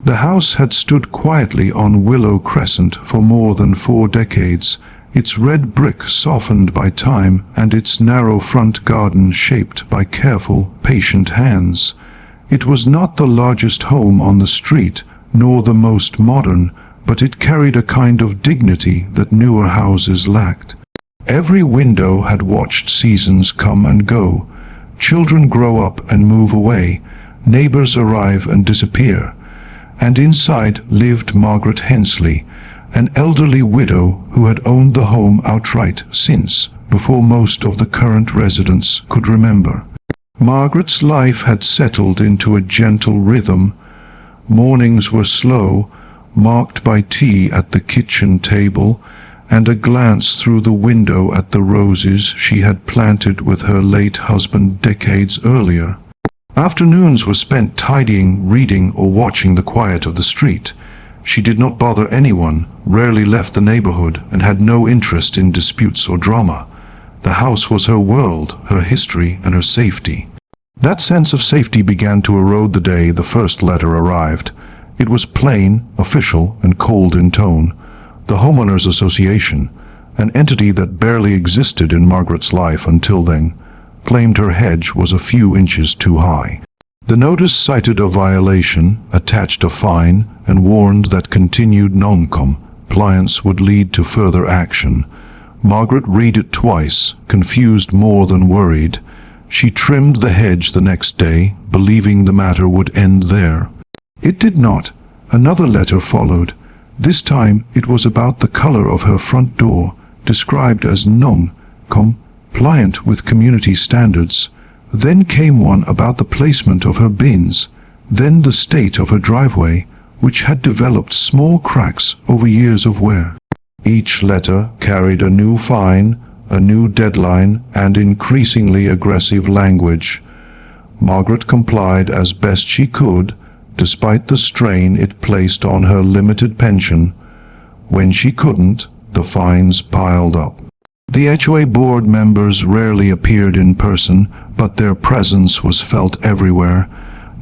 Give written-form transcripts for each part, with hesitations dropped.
The house had stood quietly on Willow Crescent for more than 4 decades, its red brick softened by time and its narrow front garden shaped by careful, patient hands. It was not the largest home on the street, nor the most modern, but it carried a kind of dignity that newer houses lacked. Every window had watched seasons come and go. Children grow up and move away, neighbors arrive and disappear. And inside lived Margaret Hensley, an elderly widow who had owned the home outright since before most of the current residents could remember. Margaret's life had settled into a gentle rhythm. Mornings were slow, marked by tea at the kitchen table and a glance through the window at the roses she had planted with her late husband decades earlier. Afternoons were spent tidying, reading, or watching the quiet of the street. She did not bother anyone, rarely left the neighborhood, and had no interest in disputes or drama. The house was her world, her history, and her safety. That sense of safety began to erode the day the first letter arrived. It was plain, official, and cold in tone. The Homeowners Association, an entity that barely existed in Margaret's life until then, claimed her hedge was a few inches too high. The notice cited a violation, attached a fine, and warned that continued non-compliance would lead to further action. Margaret read it twice, confused more than worried. She trimmed the hedge the next day, believing the matter would end there. It did not. Another letter followed. This time it was about the color of her front door, described as non-compliant with community standards. Then came one about the placement of her bins, then the state of her driveway, which had developed small cracks over years of wear. Each letter carried a new fine, a new deadline, and increasingly aggressive language. Margaret complied as best she could, despite the strain it placed on her limited pension. When she couldn't, the fines piled up. The HOA board members rarely appeared in person, but their presence was felt everywhere.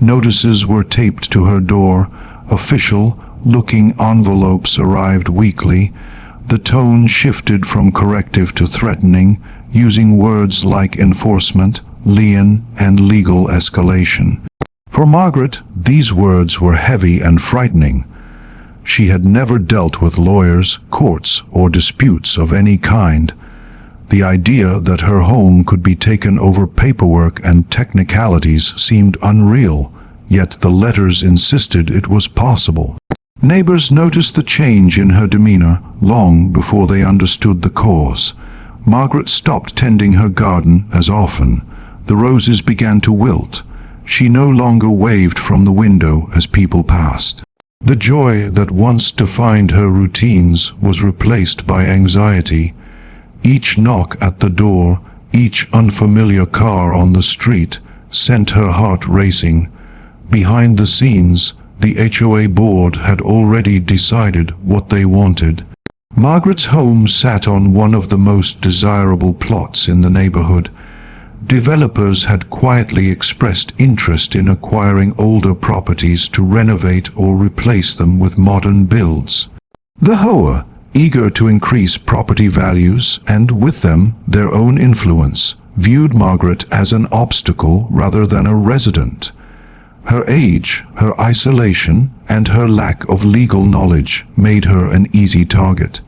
Notices were taped to her door. Official-looking envelopes arrived weekly. The tone shifted from corrective to threatening, using words like enforcement, lien, and legal escalation. For Margaret, these words were heavy and frightening. She had never dealt with lawyers, courts, or disputes of any kind. The idea that her home could be taken over paperwork and technicalities seemed unreal, yet the letters insisted it was possible. Neighbors noticed the change in her demeanor long before they understood the cause. Margaret stopped tending her garden as often. The roses began to wilt. She no longer waved from the window as people passed. The joy that once defined her routines was replaced by anxiety. Each knock at the door, each unfamiliar car on the street, sent her heart racing. Behind the scenes, the HOA board had already decided what they wanted. Margaret's home sat on one of the most desirable plots in the neighborhood. Developers had quietly expressed interest in acquiring older properties to renovate or replace them with modern builds. The HOA, eager to increase property values and, with them, their own influence, viewed Margaret as an obstacle rather than a resident. Her age, her isolation, and her lack of legal knowledge made her an easy target.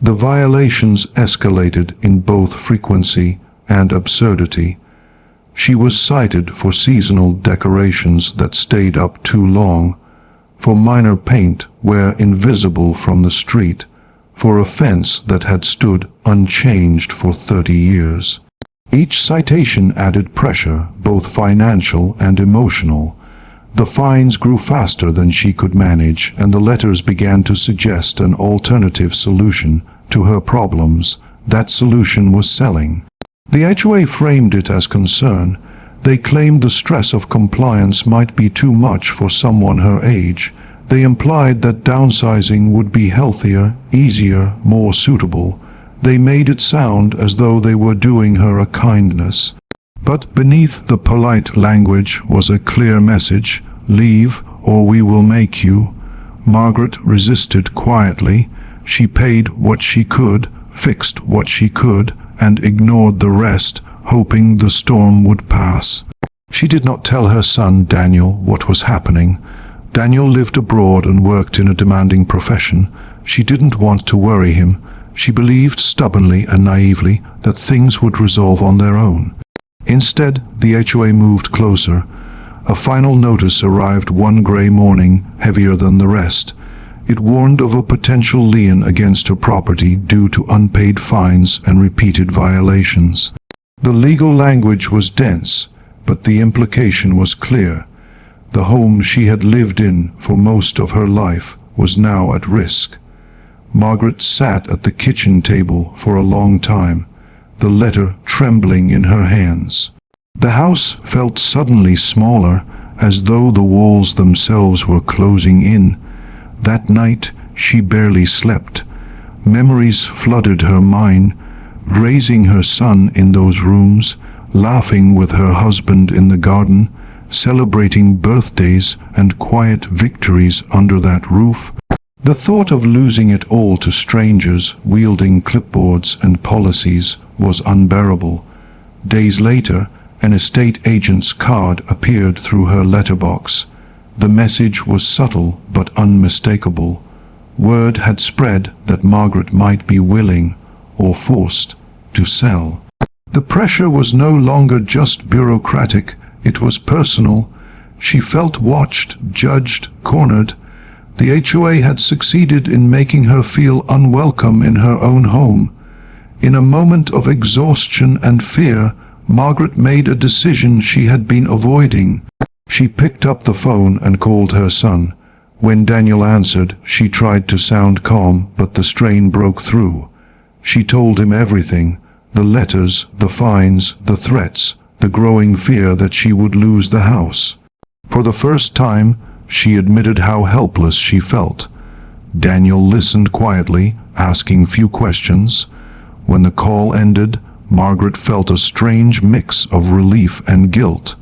The violations escalated in both frequency and absurdity. She was cited for seasonal decorations that stayed up too long, for minor paint where invisible from the street, for a fence that had stood unchanged for 30 years. Each citation added pressure, both financial and emotional. The fines grew faster than she could manage, and the letters began to suggest an alternative solution to her problems. That solution was selling. The HOA framed it as concern. They claimed the stress of compliance might be too much for someone her age. They implied that downsizing would be healthier, easier, more suitable. They made it sound as though they were doing her a kindness. But beneath the polite language was a clear message: leave or we will make you. Margaret resisted quietly. She paid what she could, fixed what she could, and ignored the rest, hoping the storm would pass. She did not tell her son, Daniel, what was happening. Daniel lived abroad and worked in a demanding profession. She didn't want to worry him. She believed stubbornly and naively that things would resolve on their own. Instead, the HOA moved closer. A final notice arrived one gray morning, heavier than the rest. It warned of a potential lien against her property due to unpaid fines and repeated violations. The legal language was dense, but the implication was clear. The home she had lived in for most of her life was now at risk. Margaret sat at the kitchen table for a long time, the letter trembling in her hands. The house felt suddenly smaller, as though the walls themselves were closing in. That night, she barely slept. Memories flooded her mind, raising her son in those rooms, laughing with her husband in the garden, celebrating birthdays and quiet victories under that roof. The thought of losing it all to strangers wielding clipboards and policies was unbearable. Days later, an estate agent's card appeared through her letterbox. The message was subtle but unmistakable. Word had spread that Margaret might be willing, or forced, to sell. The pressure was no longer just bureaucratic, it was personal. She felt watched, judged, cornered. The HOA had succeeded in making her feel unwelcome in her own home. In a moment of exhaustion and fear, Margaret made a decision she had been avoiding. She picked up the phone and called her son. When Daniel answered, she tried to sound calm, but the strain broke through. She told him everything: the letters, the fines, the threats, the growing fear that she would lose the house. For the first time, she admitted how helpless she felt. Daniel listened quietly, asking few questions. When the call ended, Margaret felt a strange mix of relief and guilt.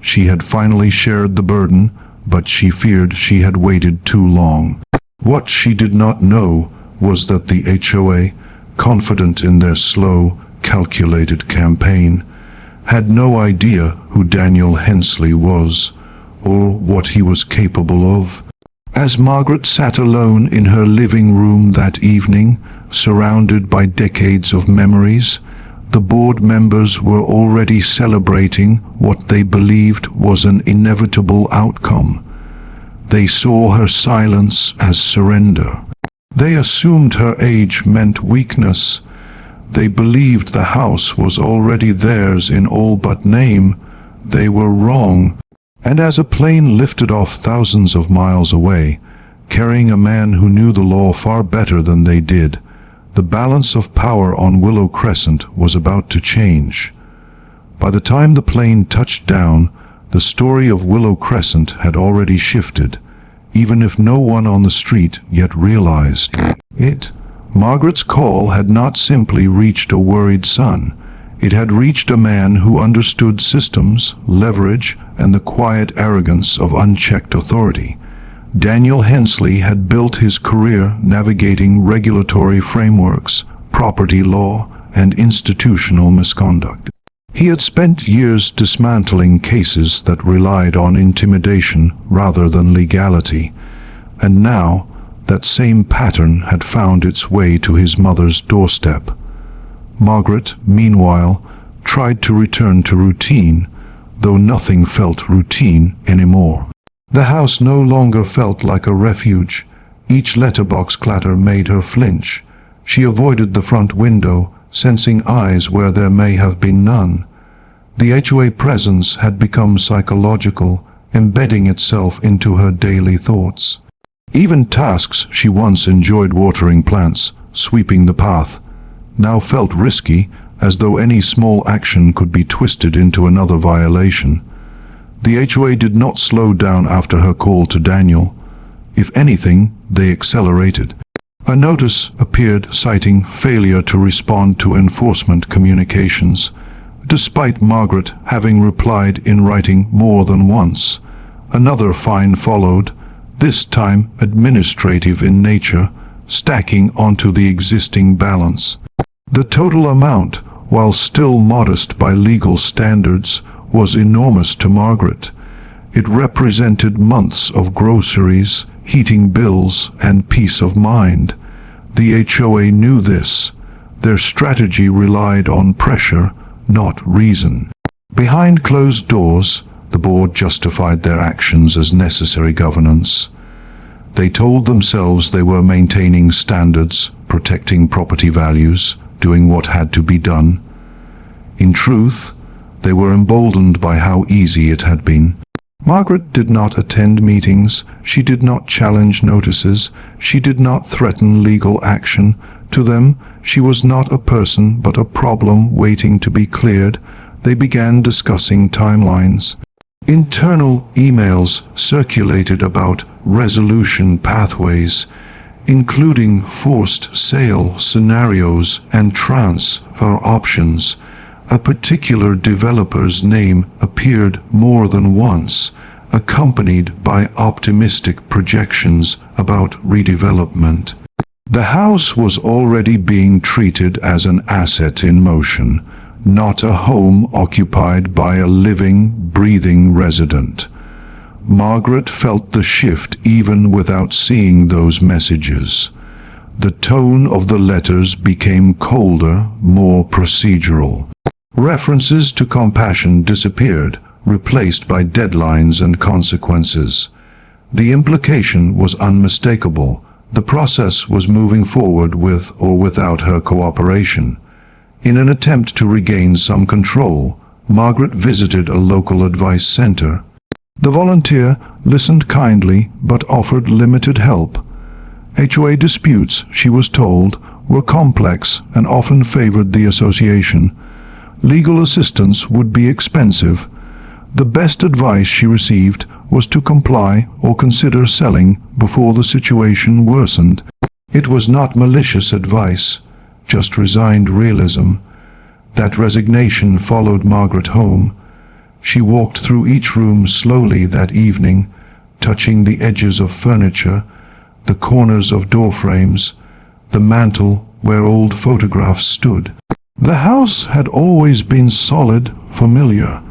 She had finally shared the burden, but she feared she had waited too long. What she did not know was that the HOA, confident in their slow, calculated campaign, had no idea who Daniel Hensley was, or what he was capable of. As Margaret sat alone in her living room that evening, surrounded by decades of memories, the board members were already celebrating what they believed was an inevitable outcome. They saw her silence as surrender. They assumed her age meant weakness. They believed the house was already theirs in all but name. They were wrong. And as a plane lifted off thousands of miles away, carrying a man who knew the law far better than they did, the balance of power on Willow Crescent was about to change. By the time the plane touched down, the story of Willow Crescent had already shifted, even if no one on the street yet realized it. Margaret's call had not simply reached a worried son. It had reached a man who understood systems, leverage, and the quiet arrogance of unchecked authority. Daniel Hensley had built his career navigating regulatory frameworks, property law, and institutional misconduct. He had spent years dismantling cases that relied on intimidation rather than legality, and now that same pattern had found its way to his mother's doorstep. Margaret, meanwhile, tried to return to routine, though nothing felt routine anymore. The house no longer felt like a refuge. Each letterbox clatter made her flinch. She avoided the front window, sensing eyes where there may have been none. The HOA presence had become psychological, embedding itself into her daily thoughts. Even tasks she once enjoyed, watering plants, sweeping the path, now felt risky, as though any small action could be twisted into another violation. The HOA did not slow down after her call to Daniel. If anything, they accelerated. A notice appeared citing failure to respond to enforcement communications, despite Margaret having replied in writing more than once. Another fine followed, this time administrative in nature, stacking onto the existing balance. The total amount, while still modest by legal standards, was enormous to Margaret. It represented months of groceries, heating bills, and peace of mind. The HOA knew this. Their strategy relied on pressure, not reason. Behind closed doors, the board justified their actions as necessary governance. They told themselves they were maintaining standards, protecting property values, doing what had to be done. In truth, they were emboldened by how easy it had been. Margaret did not attend meetings, she did not challenge notices, she did not threaten legal action. To them, she was not a person but a problem waiting to be cleared. They began discussing timelines. Internal emails circulated about resolution pathways, including forced sale scenarios and transfer options. A particular developer's name appeared more than once, accompanied by optimistic projections about redevelopment. The house was already being treated as an asset in motion, not a home occupied by a living, breathing resident. Margaret felt the shift even without seeing those messages. The tone of the letters became colder, more procedural. References to compassion disappeared, replaced by deadlines and consequences. The implication was unmistakable. The process was moving forward with or without her cooperation. In an attempt to regain some control, Margaret visited a local advice center. The volunteer listened kindly but offered limited help. HOA disputes, she was told, were complex and often favored the association. Legal assistance would be expensive. The best advice she received was to comply or consider selling before the situation worsened. It was not malicious advice, just resigned realism. That resignation followed Margaret home. She walked through each room slowly that evening, touching the edges of furniture, the corners of door frames, the mantel where old photographs stood. The house had always been solid, familiar.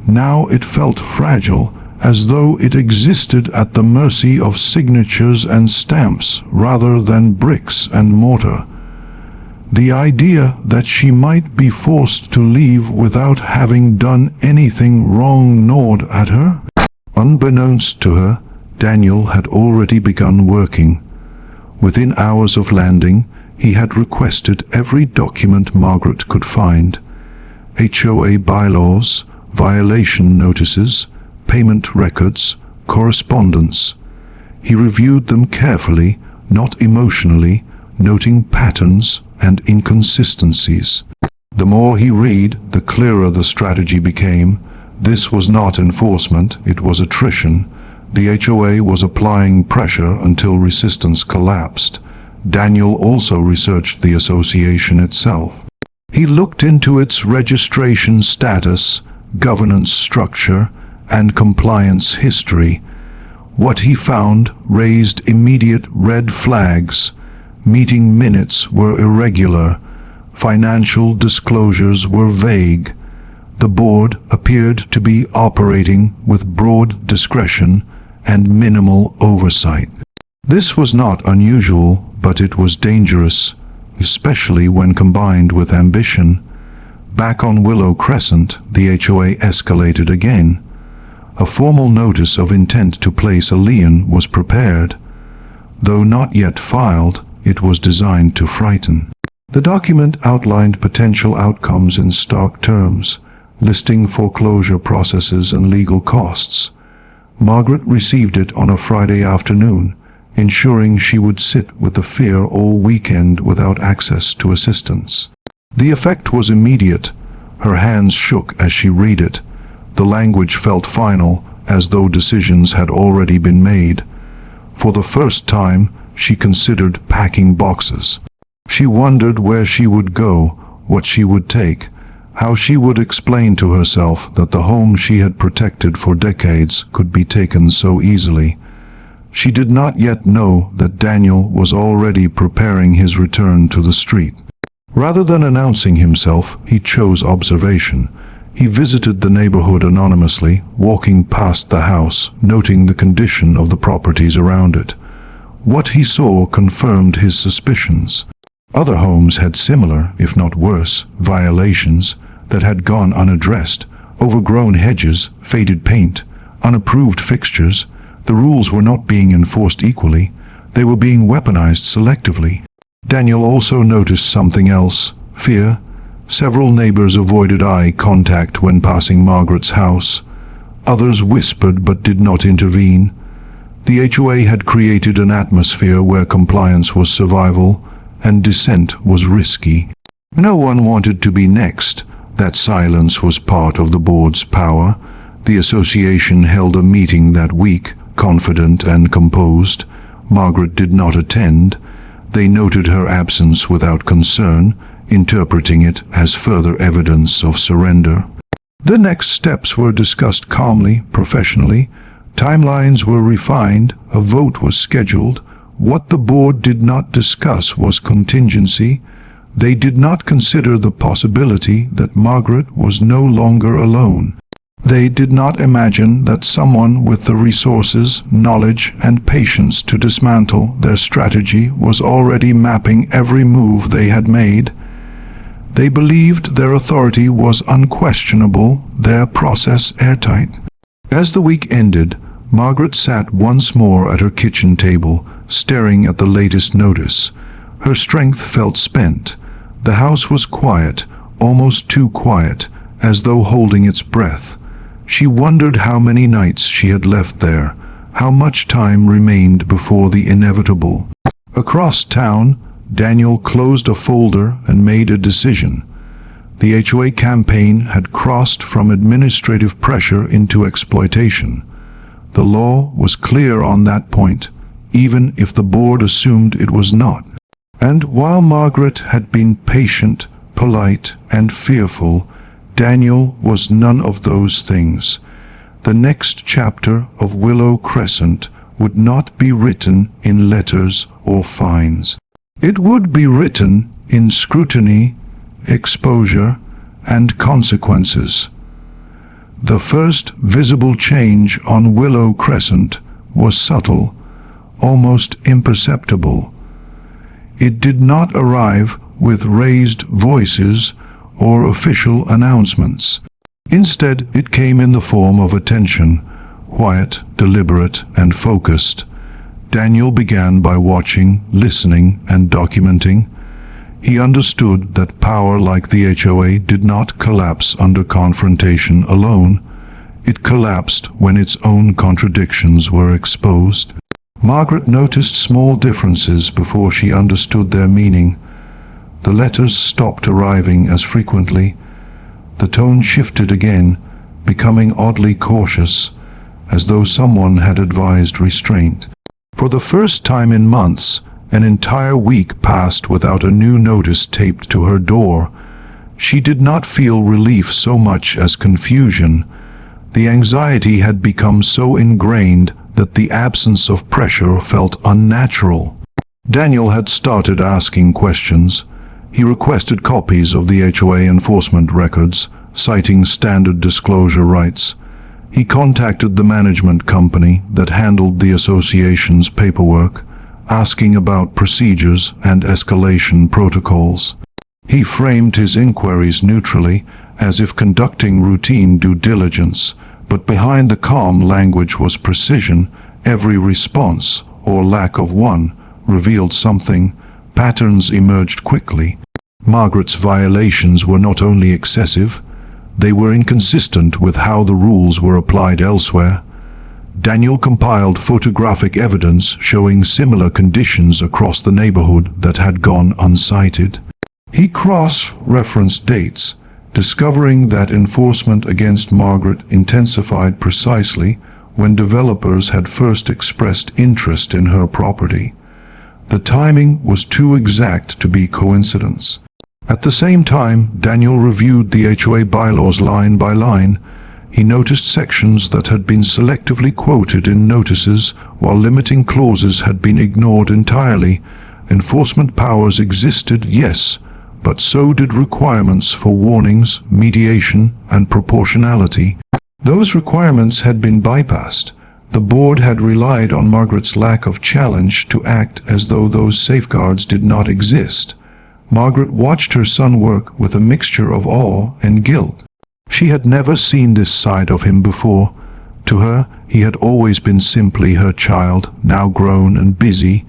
Now it felt fragile, as though it existed at the mercy of signatures and stamps rather than bricks and mortar. The idea that she might be forced to leave without having done anything wrong gnawed at her. Unbeknownst to her, Daniel had already begun working. Within hours of landing, he had requested every document Margaret could find. HOA bylaws, violation notices, payment records, correspondence. He reviewed them carefully, not emotionally, noting patterns and inconsistencies. The more he read, the clearer the strategy became. This was not enforcement, it was attrition. The HOA was applying pressure until resistance collapsed. Daniel also researched the association itself. He looked into its registration status, governance structure, and compliance history. What he found raised immediate red flags. Meeting minutes were irregular. Financial disclosures were vague. The board appeared to be operating with broad discretion and minimal oversight. This was not unusual, but it was dangerous, especially when combined with ambition. Back on Willow Crescent, the HOA escalated again. A formal notice of intent to place a lien was prepared. Though not yet filed, it was designed to frighten. The document outlined potential outcomes in stark terms, listing foreclosure processes and legal costs. Margaret received it on a Friday afternoon, ensuring she would sit with the fear all weekend without access to assistance. The effect was immediate. Her hands shook as she read it. The language felt final, as though decisions had already been made. For the first time, she considered packing boxes. She wondered where she would go, what she would take, how she would explain to herself that the home she had protected for decades could be taken so easily. She did not yet know that Daniel was already preparing his return to the street. Rather than announcing himself, he chose observation. He visited the neighborhood anonymously, walking past the house, noting the condition of the properties around it. What he saw confirmed his suspicions. Other homes had similar, if not worse, violations that had gone unaddressed: overgrown hedges, faded paint, unapproved fixtures. The rules were not being enforced equally, they were being weaponized selectively. Daniel also noticed something else: fear. Several neighbors avoided eye contact when passing Margaret's house. Others whispered but did not intervene. The HOA had created an atmosphere where compliance was survival and dissent was risky. No one wanted to be next. That silence was part of the board's power. The association held a meeting that week, confident and composed. Margaret did not attend. They noted her absence without concern, interpreting it as further evidence of surrender. The next steps were discussed calmly, professionally. Timelines were refined, a vote was scheduled. What the board did not discuss was contingency. They did not consider the possibility that Margaret was no longer alone. They did not imagine that someone with the resources, knowledge, and patience to dismantle their strategy was already mapping every move they had made. They believed their authority was unquestionable, their process airtight. As the week ended, Margaret sat once more at her kitchen table, staring at the latest notice. Her strength felt spent. The house was quiet, almost too quiet, as though holding its breath. She wondered how many nights she had left there, how much time remained before the inevitable. Across town, Daniel closed a folder and made a decision. The HOA campaign had crossed from administrative pressure into exploitation. The law was clear on that point, even if the board assumed it was not. And while Margaret had been patient, polite, and fearful, Daniel was none of those things. The next chapter of Willow Crescent would not be written in letters or fines. It would be written in scrutiny, exposure, and consequences. The first visible change on Willow Crescent was subtle, almost imperceptible. It did not arrive with raised voices or official announcements. Instead, it came in the form of attention, quiet, deliberate, and focused. Daniel began by watching, listening, and documenting. He understood that power like the HOA did not collapse under confrontation alone. It collapsed when its own contradictions were exposed. Margaret noticed small differences before she understood their meaning. The letters stopped arriving as frequently. The tone shifted again, becoming oddly cautious, as though someone had advised restraint. For the first time in months, an entire week passed without a new notice taped to her door. She did not feel relief so much as confusion. The anxiety had become so ingrained that the absence of pressure felt unnatural. Daniel had started asking questions. He requested copies of the HOA enforcement records, citing standard disclosure rights. He contacted the management company that handled the association's paperwork, asking about procedures and escalation protocols. He framed his inquiries neutrally, as if conducting routine due diligence, but behind the calm language was precision. Every response, or lack of one, revealed something. Patterns emerged quickly. Margaret's violations were not only excessive, they were inconsistent with how the rules were applied elsewhere. Daniel compiled photographic evidence showing similar conditions across the neighborhood that had gone uncited. He cross-referenced dates, discovering that enforcement against Margaret intensified precisely when developers had first expressed interest in her property. The timing was too exact to be coincidence. At the same time, Daniel reviewed the HOA bylaws line by line. He noticed sections that had been selectively quoted in notices, while limiting clauses had been ignored entirely. Enforcement powers existed, yes, but so did requirements for warnings, mediation, and proportionality. Those requirements had been bypassed. The board had relied on Margaret's lack of challenge to act as though those safeguards did not exist. Margaret watched her son work with a mixture of awe and guilt. She had never seen this side of him before. To her, he had always been simply her child, now grown and busy.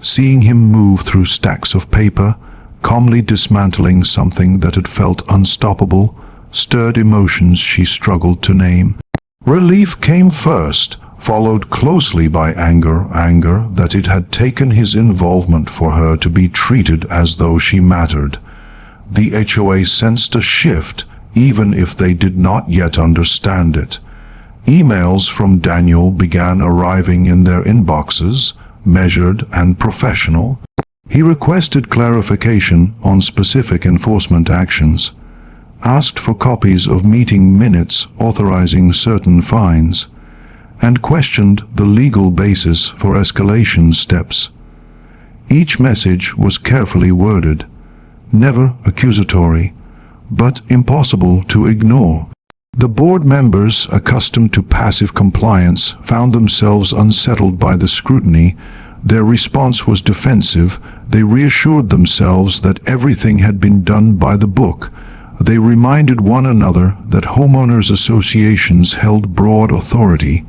Seeing him move through stacks of paper, calmly dismantling something that had felt unstoppable, stirred emotions she struggled to name. Relief came first, followed closely by anger that it had taken his involvement for her to be treated as though she mattered. The HOA sensed a shift, even if they did not yet understand it. Emails from Daniel began arriving in their inboxes, measured and professional. He requested clarification on specific enforcement actions, asked for copies of meeting minutes authorizing certain fines, and questioned the legal basis for escalation steps. Each message was carefully worded, never accusatory, but impossible to ignore. The board members, accustomed to passive compliance, found themselves unsettled by the scrutiny. Their response was defensive. They reassured themselves that everything had been done by the book. They reminded one another that homeowners associations held broad authority.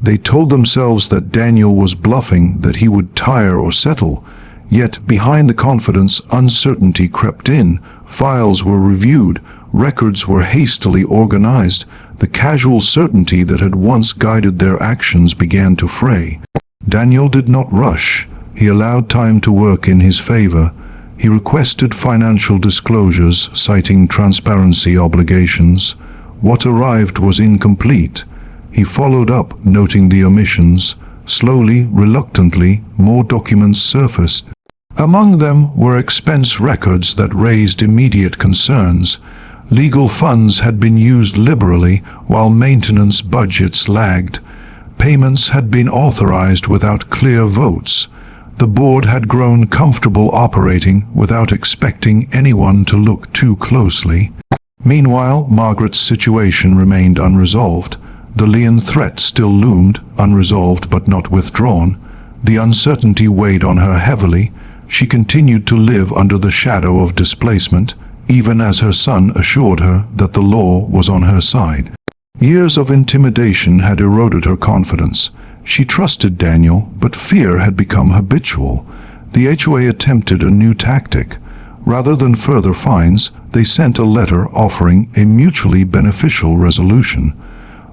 They told themselves that Daniel was bluffing, that he would tire or settle. Yet behind the confidence, uncertainty crept in. Files were reviewed. Records were hastily organized. The casual certainty that had once guided their actions began to fray. Daniel did not rush. He allowed time to work in his favor. He requested financial disclosures, citing transparency obligations. What arrived was incomplete. He followed up, noting the omissions. Slowly, reluctantly, more documents surfaced. Among them were expense records that raised immediate concerns. Legal funds had been used liberally, while maintenance budgets lagged. Payments had been authorized without clear votes. The board had grown comfortable operating without expecting anyone to look too closely. Meanwhile, Margaret's situation remained unresolved. The lien threat still loomed, unresolved but not withdrawn. The uncertainty weighed on her heavily. She continued to live under the shadow of displacement, even as her son assured her that the law was on her side. Years of intimidation had eroded her confidence. She trusted Daniel, but fear had become habitual. The HOA attempted a new tactic. Rather than further fines, they sent a letter offering a mutually beneficial resolution.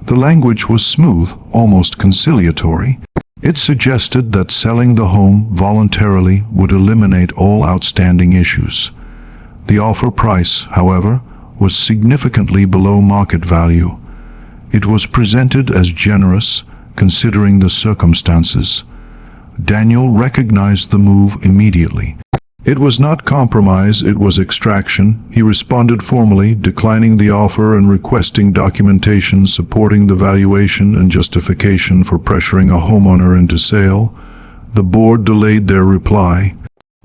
The language was smooth, almost conciliatory. It suggested that selling the home voluntarily would eliminate all outstanding issues. The offer price, however, was significantly below market value. It was presented as generous, considering the circumstances. Daniel recognized the move immediately. It was not compromise, it was extraction. He responded formally, declining the offer and requesting documentation supporting the valuation and justification for pressuring a homeowner into sale. The board delayed their reply.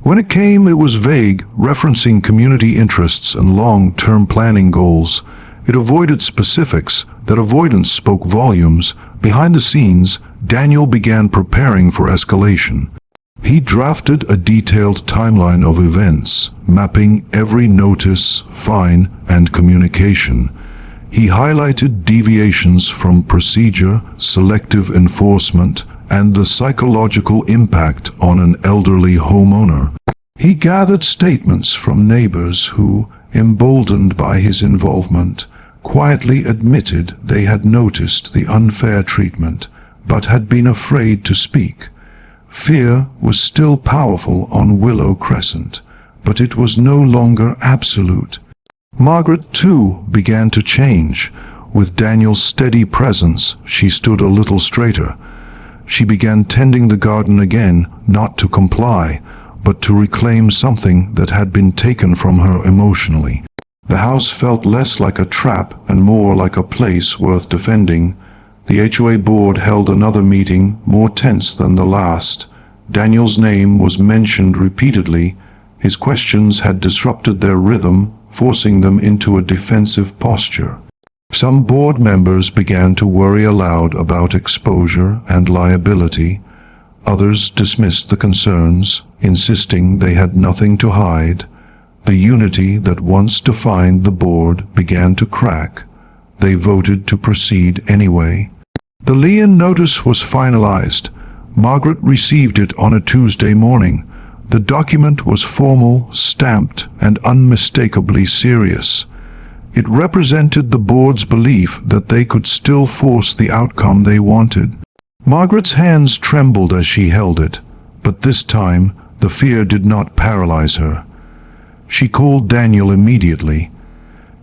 When it came, it was vague, referencing community interests and long-term planning goals. It avoided specifics. That avoidance spoke volumes. Behind the scenes, Daniel began preparing for escalation. He drafted a detailed timeline of events, mapping every notice, fine, and communication. He highlighted deviations from procedure, selective enforcement, and the psychological impact on an elderly homeowner. He gathered statements from neighbors who, emboldened by his involvement, quietly admitted they had noticed the unfair treatment, but had been afraid to speak. Fear was still powerful on Willow Crescent, but it was no longer absolute. Margaret, too, began to change. With Daniel's steady presence, she stood a little straighter. She began tending the garden again, not to comply, but to reclaim something that had been taken from her emotionally. The house felt less like a trap and more like a place worth defending. The HOA board held another meeting, more tense than the last. Daniel's name was mentioned repeatedly. His questions had disrupted their rhythm, forcing them into a defensive posture. Some board members began to worry aloud about exposure and liability. Others dismissed the concerns, insisting they had nothing to hide. The unity that once defined the board began to crack. They voted to proceed anyway. The lien notice was finalized. Margaret received it on a Tuesday morning. The document was formal, stamped, and unmistakably serious. It represented the board's belief that they could still force the outcome they wanted. Margaret's hands trembled as she held it, but this time the fear did not paralyze her. She called Daniel immediately.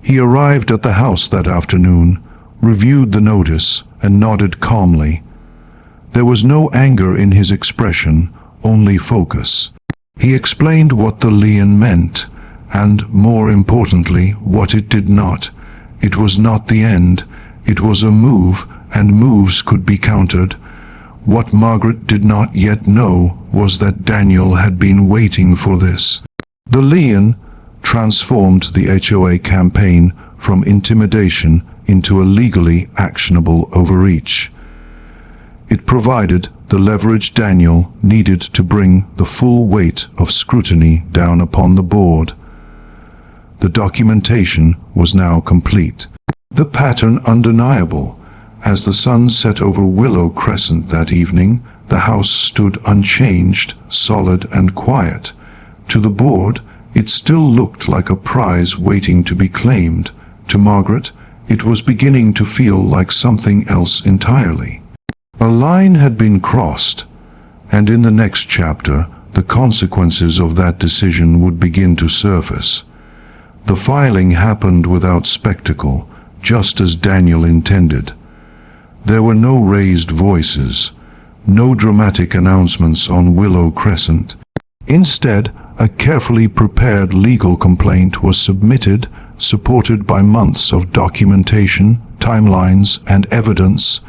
He arrived at the house that afternoon, reviewed the notice, and nodded calmly. There was no anger in his expression, only focus. He explained what the lien meant, and, more importantly, what it did not. It was not the end. It was a move, and moves could be countered. What Margaret did not yet know was that Daniel had been waiting for this. The lien transformed the HOA campaign from intimidation into a legally actionable overreach. It provided the leverage Daniel needed to bring the full weight of scrutiny down upon the board. The documentation was now complete. The pattern undeniable. As the sun set over Willow Crescent that evening, the house stood unchanged, solid and quiet. To the board, it still looked like a prize waiting to be claimed. To Margaret, it was beginning to feel like something else entirely. A line had been crossed, and in the next chapter, the consequences of that decision would begin to surface. The filing happened without spectacle, just as Daniel intended. There were no raised voices, no dramatic announcements on Willow Crescent. Instead, a carefully prepared legal complaint was submitted, supported by months of documentation, timelines, and evidence.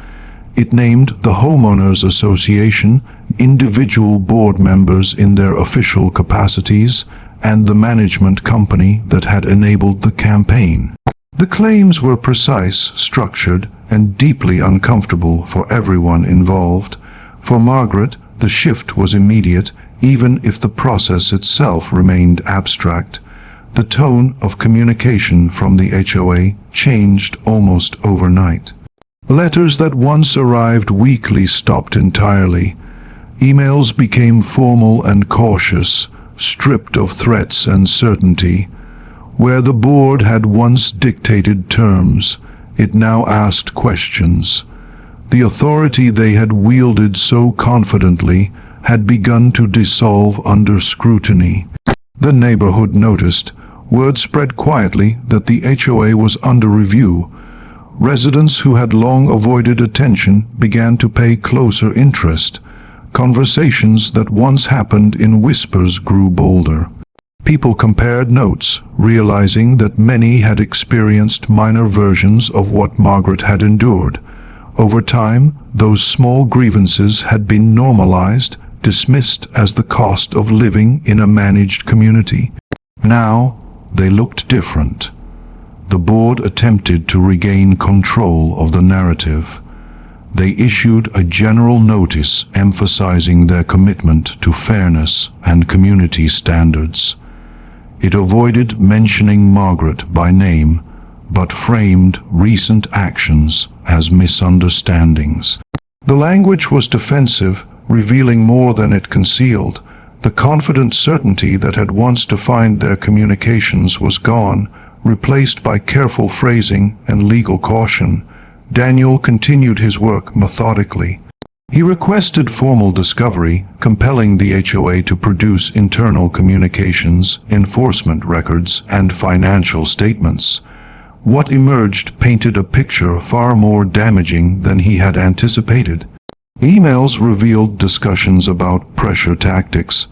It named the Homeowners Association, individual board members in their official capacities, and the management company that had enabled the campaign. The claims were precise, structured, and deeply uncomfortable for everyone involved. For Margaret, the shift was immediate, even if the process itself remained abstract. The tone of communication from the HOA changed almost overnight. Letters that once arrived weekly stopped entirely. Emails became formal and cautious, stripped of threats and certainty. Where the board had once dictated terms, it now asked questions. The authority they had wielded so confidently had begun to dissolve under scrutiny. The neighborhood noticed. Word spread quietly that the HOA was under review. Residents who had long avoided attention began to pay closer interest. Conversations that once happened in whispers grew bolder. People compared notes, realizing that many had experienced minor versions of what Margaret had endured. Over time, those small grievances had been normalized, dismissed as the cost of living in a managed community. Now, they looked different. The board attempted to regain control of the narrative. They issued a general notice emphasizing their commitment to fairness and community standards. It avoided mentioning Margaret by name, but framed recent actions as misunderstandings. The language was defensive, revealing more than it concealed. The confident certainty that had once defined their communications was gone, replaced by careful phrasing and legal caution. Daniel continued his work methodically. He requested formal discovery, compelling the HOA to produce internal communications, enforcement records, and financial statements. What emerged painted a picture far more damaging than he had anticipated. Emails revealed discussions about pressure tactics.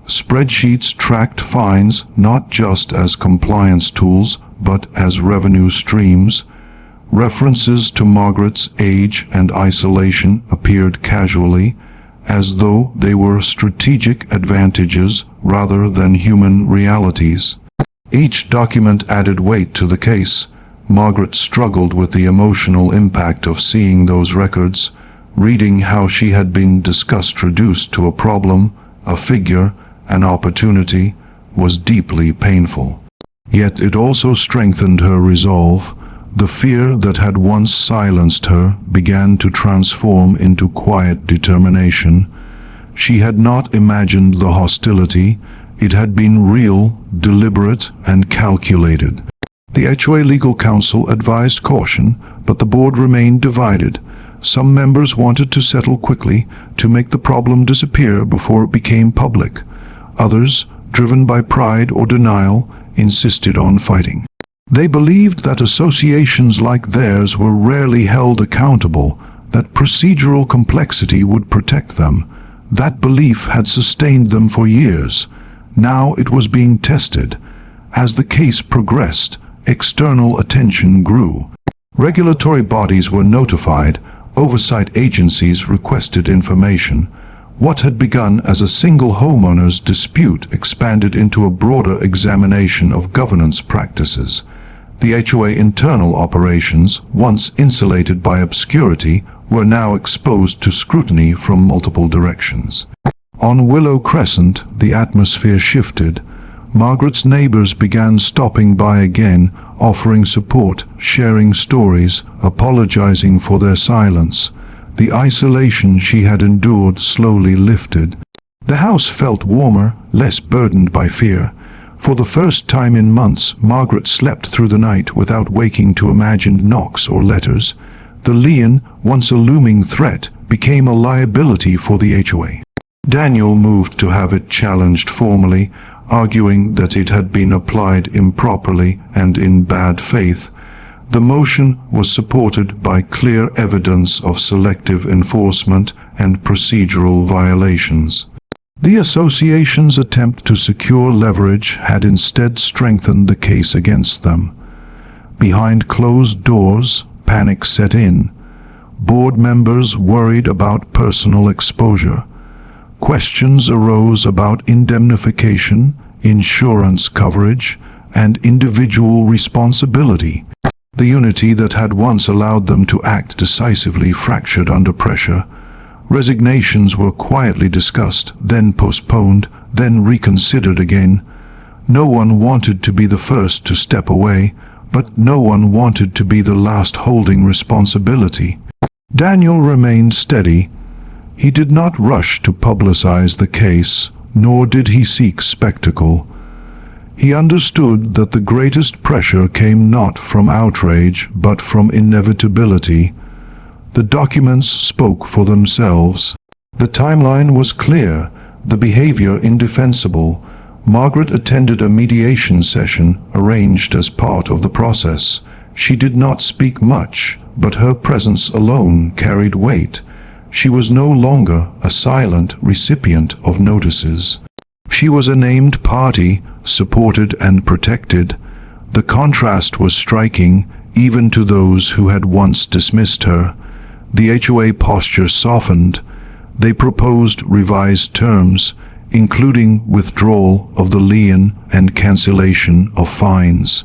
Spreadsheets tracked fines not just as compliance tools, but as revenue streams. References to Margaret's age and isolation appeared casually, as though they were strategic advantages rather than human realities. Each document added weight to the case. Margaret struggled with the emotional impact of seeing those records. Reading how she had been discussed, reduced to a problem, a figure, an opportunity, was deeply painful. Yet it also strengthened her resolve. The fear that had once silenced her began to transform into quiet determination. She had not imagined the hostility. It had been real, deliberate, and calculated. The HOA legal counsel advised caution, but the board remained divided. Some members wanted to settle quickly, to make the problem disappear before it became public. Others, driven by pride or denial, insisted on fighting. They believed that associations like theirs were rarely held accountable, that procedural complexity would protect them. That belief had sustained them for years. Now it was being tested. As the case progressed, external attention grew. Regulatory bodies were notified. Oversight agencies requested information. What had begun as a single homeowners dispute expanded into a broader examination of governance practices. The HOA internal operations, once insulated by obscurity, were now exposed to scrutiny from multiple directions. On Willow Crescent, the atmosphere shifted. Margaret's neighbors began stopping by again, offering support, sharing stories, apologizing for their silence. The isolation she had endured slowly lifted. The house felt warmer, less burdened by fear. For the first time in months, Margaret slept through the night without waking to imagined knocks or letters. The lien, once a looming threat, became a liability for the HOA. Daniel moved to have it challenged formally, arguing that it had been applied improperly and in bad faith. The motion was supported by clear evidence of selective enforcement and procedural violations. The association's attempt to secure leverage had instead strengthened the case against them. Behind closed doors, panic set in. Board members worried about personal exposure. Questions arose about indemnification, insurance coverage, and individual responsibility. The unity that had once allowed them to act decisively fractured under pressure. Resignations were quietly discussed, then postponed, then reconsidered again. No one wanted to be the first to step away, but no one wanted to be the last holding responsibility. Daniel remained steady. He did not rush to publicize the case, nor did he seek spectacle. He understood that the greatest pressure came not from outrage, but from inevitability. The documents spoke for themselves. The timeline was clear, the behavior indefensible. Margaret attended a mediation session arranged as part of the process. She did not speak much, but her presence alone carried weight. She was no longer a silent recipient of notices. She was a named party, supported and protected. The contrast was striking, even to those who had once dismissed her. The HOA posture softened. They proposed revised terms, including withdrawal of the lien and cancellation of fines.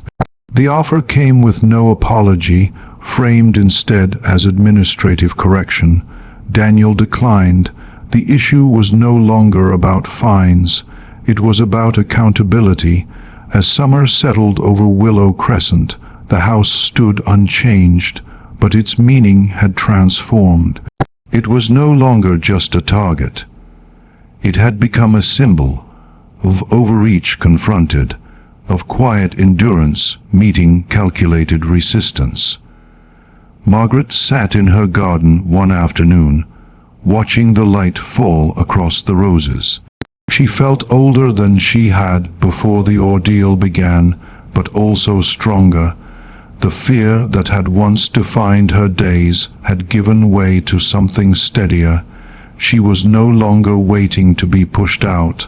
The offer came with no apology, framed instead as administrative correction. Daniel declined. The issue was no longer about fines. It was about accountability. As summer settled over Willow Crescent, the house stood unchanged, but its meaning had transformed. It was no longer just a target. It had become a symbol of overreach confronted, of quiet endurance meeting calculated resistance. Margaret sat in her garden one afternoon, watching the light fall across the roses. She felt older than she had before the ordeal began, but also stronger. The fear that had once defined her days had given way to something steadier. She was no longer waiting to be pushed out.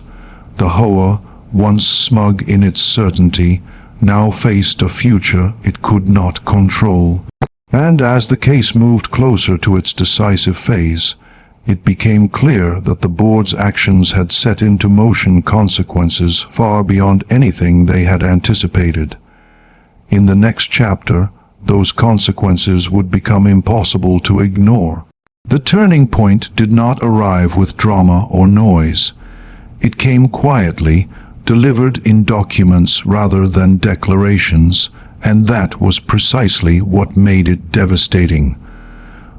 The HOA, once smug in its certainty, now faced a future it could not control. And as the case moved closer to its decisive phase, it became clear that the board's actions had set into motion consequences far beyond anything they had anticipated. In the next chapter, those consequences would become impossible to ignore. The turning point did not arrive with drama or noise. It came quietly, delivered in documents rather than declarations, and that was precisely what made it devastating.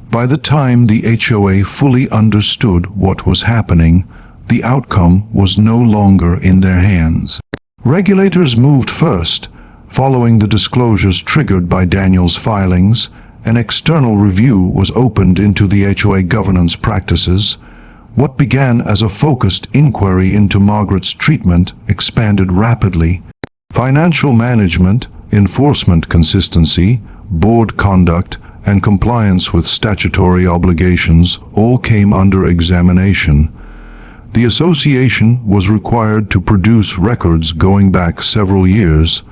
By the time the HOA fully understood what was happening, the outcome was no longer in their hands. Regulators moved first. Following the disclosures triggered by Daniel's filings, an external review was opened into the HOA governance practices. What began as a focused inquiry into Margaret's treatment expanded rapidly. Financial management, enforcement consistency, board conduct, and compliance with statutory obligations all came under examination. The association was required to produce records going back several years,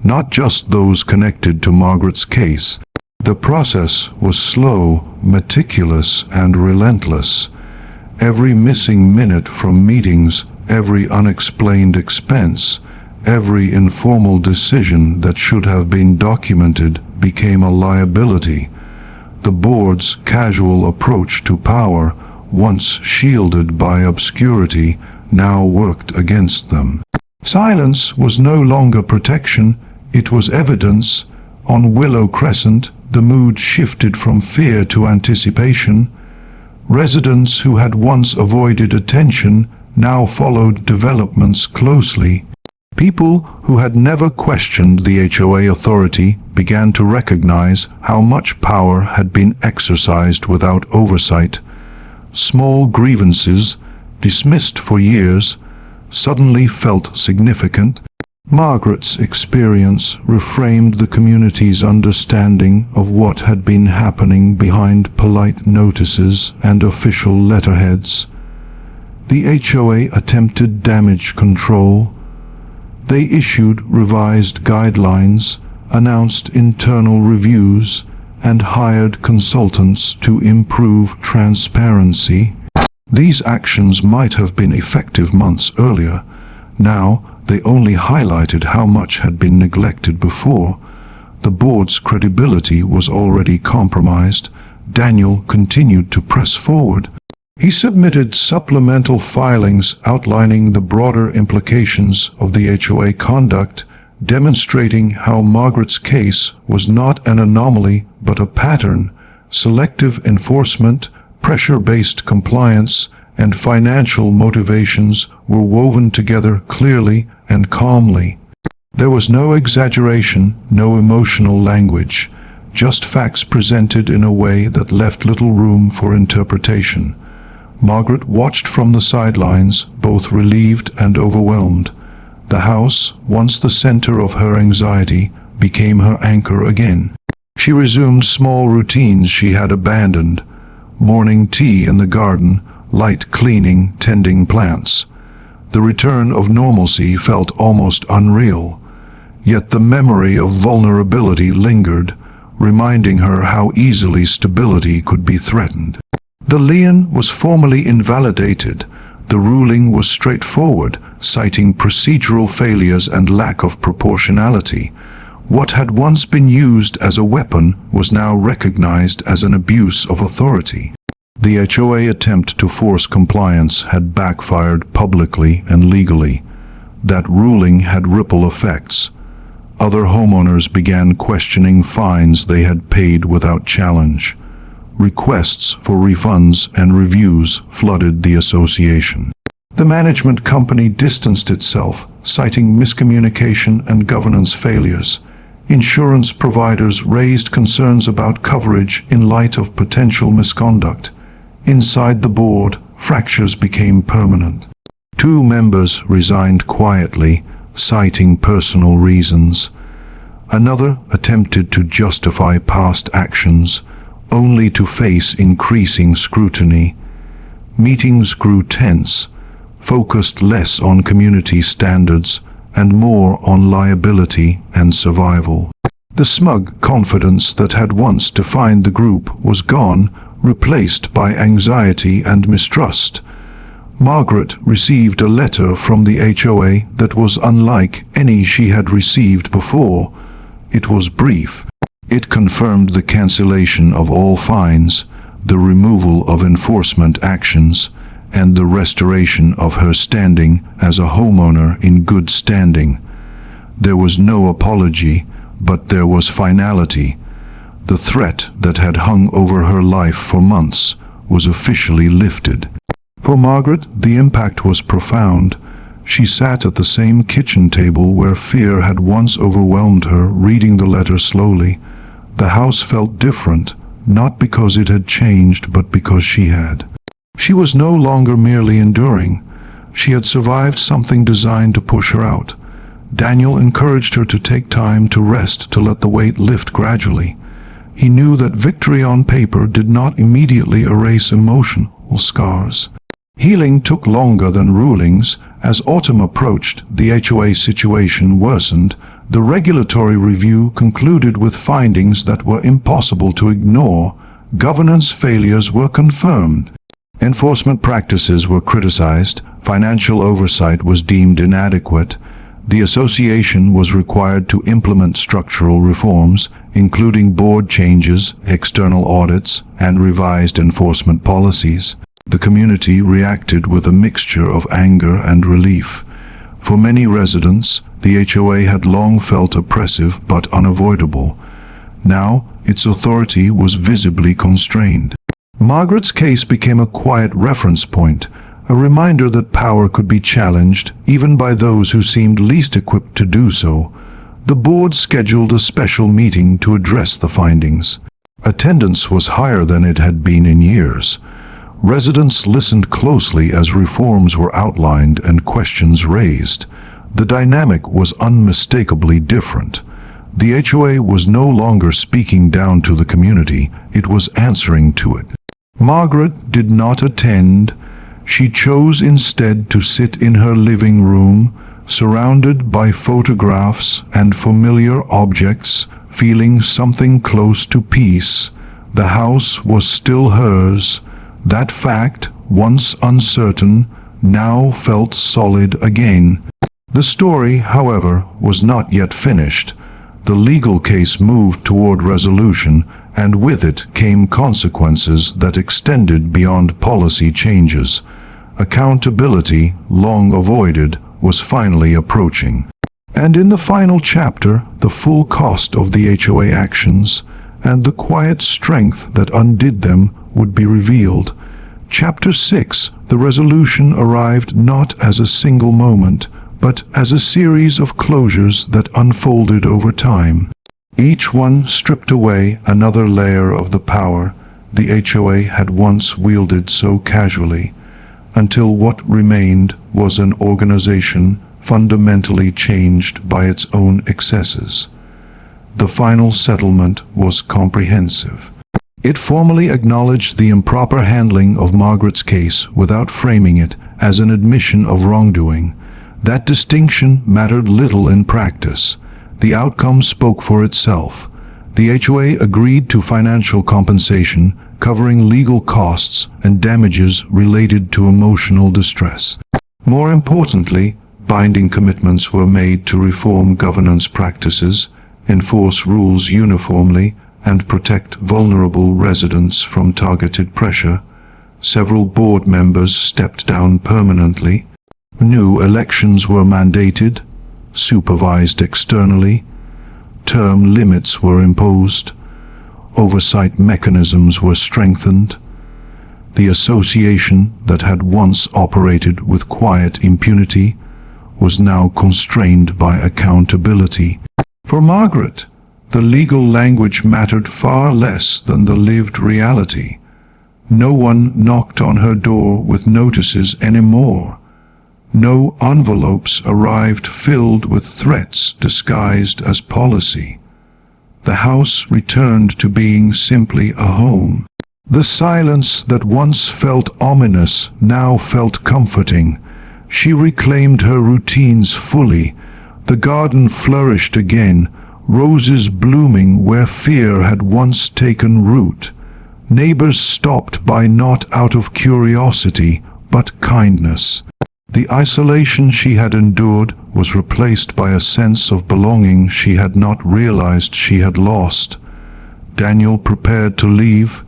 not just those connected to Margaret's case. The process was slow, meticulous, and relentless. Every missing minute from meetings, every unexplained expense, every informal decision that should have been documented became a liability. The board's casual approach to power, once shielded by obscurity, now worked against them. Silence was no longer protection, it was evidence. On Willow Crescent, the mood shifted from fear to anticipation. Residents who had once avoided attention now followed developments closely. People who had never questioned the HOA authority began to recognize how much power had been exercised without oversight. Small grievances, dismissed for years, suddenly felt significant. Margaret's experience reframed the community's understanding of what had been happening behind polite notices and official letterheads. The HOA attempted damage control. They issued revised guidelines, announced internal reviews, and hired consultants to improve transparency. These actions might have been effective months earlier. Now, they only highlighted how much had been neglected before. The board's credibility was already compromised. Daniel continued to press forward. He submitted supplemental filings outlining the broader implications of the HOA conduct, demonstrating how Margaret's case was not an anomaly but a pattern. Selective enforcement, pressure-based compliance, and financial motivations were woven together clearly and calmly. There was no exaggeration, no emotional language, just facts presented in a way that left little room for interpretation. Margaret watched from the sidelines, both relieved and overwhelmed. The house, once the center of her anxiety, became her anchor again. She resumed small routines she had abandoned: morning tea in the garden, light cleaning, tending plants. The return of normalcy felt almost unreal. Yet the memory of vulnerability lingered, reminding her how easily stability could be threatened. The lien was formally invalidated. The ruling was straightforward, citing procedural failures and lack of proportionality. What had once been used as a weapon was now recognized as an abuse of authority. The HOA attempt to force compliance had backfired publicly and legally. That ruling had ripple effects. Other homeowners began questioning fines they had paid without challenge. Requests for refunds and reviews flooded the association. The management company distanced itself, citing miscommunication and governance failures. Insurance providers raised concerns about coverage in light of potential misconduct. Inside the board, fractures became permanent. 2 members resigned quietly, citing personal reasons. Another attempted to justify past actions, only to face increasing scrutiny. Meetings grew tense, focused less on community standards and more on liability and survival. The smug confidence that had once defined the group was gone, replaced by anxiety and mistrust. Margaret received a letter from the HOA that was unlike any she had received before. It was brief. It confirmed the cancellation of all fines, the removal of enforcement actions, and the restoration of her standing as a homeowner in good standing. There was no apology, but there was finality. The threat that had hung over her life for months was officially lifted. For Margaret, the impact was profound. She sat at the same kitchen table where fear had once overwhelmed her, reading the letter slowly. The house felt different, not because it had changed, but because she had. She was no longer merely enduring. She had survived something designed to push her out. Daniel encouraged her to take time to rest, to let the weight lift gradually. He knew that victory on paper did not immediately erase emotional scars. Healing took longer than rulings. As autumn approached, the HOA situation worsened. The regulatory review concluded with findings that were impossible to ignore. Governance failures were confirmed. Enforcement practices were criticized. Financial oversight was deemed inadequate. The association was required to implement structural reforms, including board changes, external audits, and revised enforcement policies. The community reacted with a mixture of anger and relief. For many residents, the HOA had long felt oppressive but unavoidable. Now, its authority was visibly constrained. Margaret's case became a quiet reference point, a reminder that power could be challenged, even by those who seemed least equipped to do so. The board scheduled a special meeting to address the findings. Attendance was higher than it had been in years. Residents listened closely as reforms were outlined and questions raised. The dynamic was unmistakably different. The HOA was no longer speaking down to the community, it was answering to it. Margaret did not attend. She chose instead to sit in her living room, surrounded by photographs and familiar objects, feeling something close to peace. The house was still hers. That fact, once uncertain, now felt solid again. The story, however, was not yet finished. The legal case moved toward resolution, and with it came consequences that extended beyond policy changes. Accountability, long avoided, was finally approaching. And in the final chapter, the full cost of the HOA actions and the quiet strength that undid them would be revealed. Chapter 6, the resolution arrived not as a single moment, but as a series of closures that unfolded over time. Each one stripped away another layer of the power the HOA had once wielded so casually, until what remained was an organization fundamentally changed by its own excesses. The final settlement was comprehensive. It formally acknowledged the improper handling of Margaret's case without framing it as an admission of wrongdoing. That distinction mattered little in practice. The outcome spoke for itself. The HOA agreed to financial compensation, covering legal costs and damages related to emotional distress. More importantly, binding commitments were made to reform governance practices, enforce rules uniformly, and protect vulnerable residents from targeted pressure. Several board members stepped down permanently. New elections were mandated, supervised externally. Term limits were imposed. Oversight mechanisms were strengthened. The association that had once operated with quiet impunity was now constrained by accountability. For Margaret, the legal language mattered far less than the lived reality. No one knocked on her door with notices anymore. No envelopes arrived filled with threats disguised as policy. The house returned to being simply a home. The silence that once felt ominous now felt comforting. She reclaimed her routines fully, The garden flourished again, roses blooming where fear had once taken root. Neighbors stopped by not out of curiosity, but kindness. The isolation she had endured was replaced by a sense of belonging she had not realized she had lost. Daniel prepared to leave.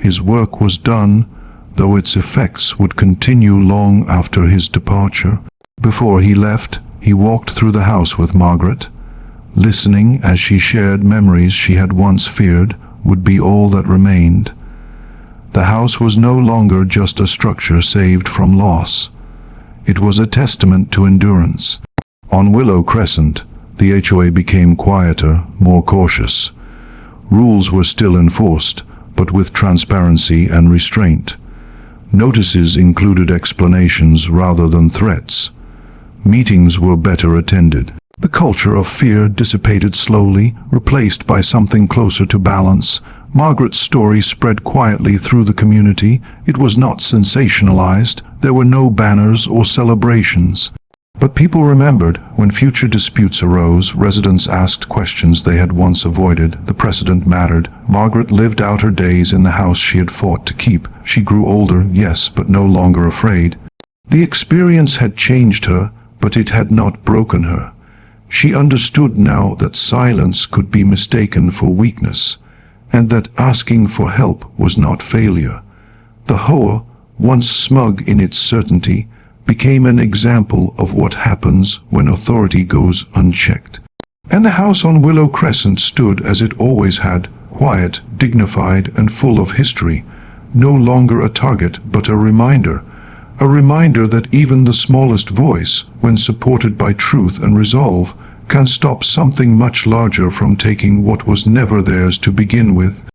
His work was done, though its effects would continue long after his departure. Before he left, he walked through the house with Margaret. Listening as she shared memories she had once feared would be all that remained. The house was no longer just a structure saved from loss. It was a testament to endurance. On Willow Crescent, the HOA became quieter, more cautious. Rules were still enforced, but with transparency and restraint. Notices included explanations rather than threats. Meetings were better attended. The culture of fear dissipated slowly, replaced by something closer to balance. Margaret's story spread quietly through the community. It was not sensationalized. There were no banners or celebrations. But people remembered. When future disputes arose, residents asked questions they had once avoided. The precedent mattered. Margaret lived out her days in the house she had fought to keep. She grew older, yes, but no longer afraid. The experience had changed her, but it had not broken her. She understood now that silence could be mistaken for weakness, and that asking for help was not failure. The HOA, once smug in its certainty, became an example of what happens when authority goes unchecked. And the house on Willow Crescent stood as it always had, quiet, dignified, and full of history. No longer a target, but a reminder. A reminder that even the smallest voice, when supported by truth and resolve, can stop something much larger from taking what was never theirs to begin with.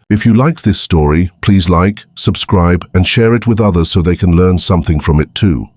If you liked this story, please like, subscribe, and share it with others so they can learn something from it too.